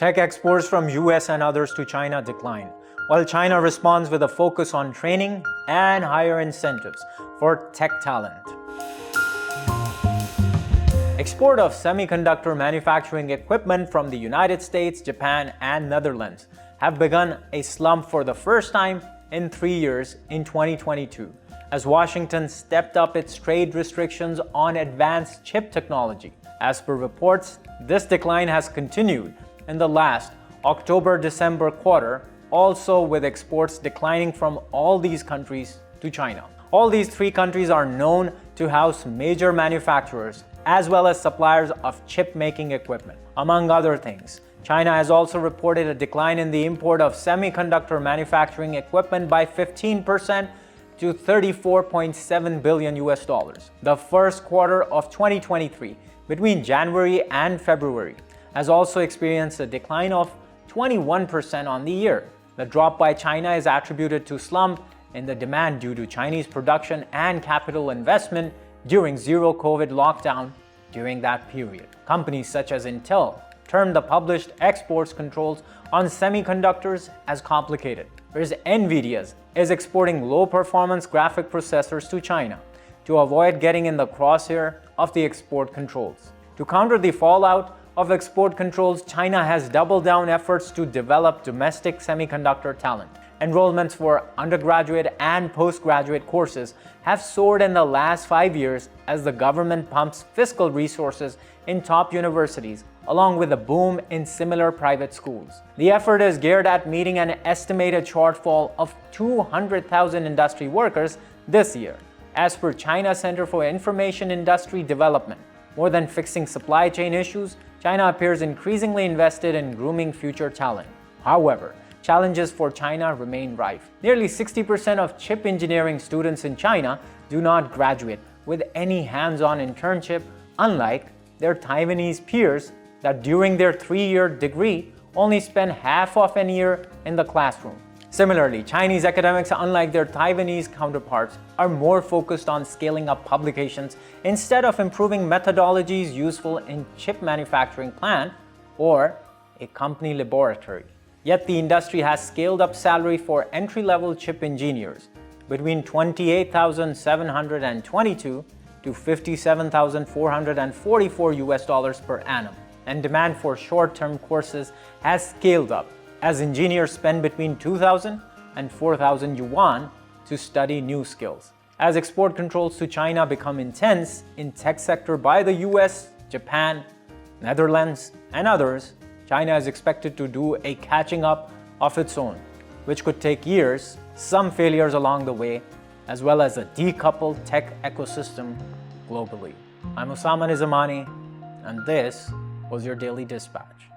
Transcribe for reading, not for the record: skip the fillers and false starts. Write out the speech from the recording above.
Tech exports from US and others to China decline, while China responds with a focus on training and higher incentives for tech talent. Export of semiconductor manufacturing equipment from the United States, Japan, and Netherlands have begun a slump for the first time in 3 years in 2022, as Washington stepped up its trade restrictions on advanced chip technology. As per reports, this decline has continued in the last October-December quarter, also with exports declining from all these countries to China. All these three countries are known to house major manufacturers as well as suppliers of chip-making equipment. Among other things, China has also reported a decline in the import of semiconductor manufacturing equipment by 15% to $34.7 billion. The first quarter of 2023, between January and February, has also experienced a decline of 21% on the year. The drop by China is attributed to slump in the demand due to Chinese production and capital investment during zero-COVID lockdown during that period. Companies such as Intel termed the published exports controls on semiconductors as complicated, whereas NVIDIA is exporting low-performance graphic processors to China to avoid getting in the crosshair of the export controls. To counter the fallout of export controls, China has doubled down efforts to develop domestic semiconductor talent. Enrollments for undergraduate and postgraduate courses have soared in the last 5 years as the government pumps fiscal resources in top universities, along with a boom in similar private schools. The effort is geared at meeting an estimated shortfall of 200,000 industry workers this year. As per China Center for Information Industry Development, more than fixing supply chain issues, China appears increasingly invested in grooming future talent. However, challenges for China remain rife. Nearly 60% of chip engineering students in China do not graduate with any hands-on internship, unlike their Taiwanese peers that during their 3-year degree only spend half of a year in the classroom. Similarly, Chinese academics, unlike their Taiwanese counterparts, are more focused on scaling up publications instead of improving methodologies useful in chip manufacturing plant or a company laboratory. Yet the industry has scaled up salary for entry-level chip engineers between $28,722 to $57,444 per annum, and demand for short-term courses has scaled up as engineers spend between 2,000 and 4,000 yuan to study new skills. As export controls to China become intense in tech sector by the US, Japan, Netherlands, and others, China is expected to do a catching up of its own, which could take years, some failures along the way, as well as a decoupled tech ecosystem globally. I'm Usama Nizamani, and this was your Daily Dispatch.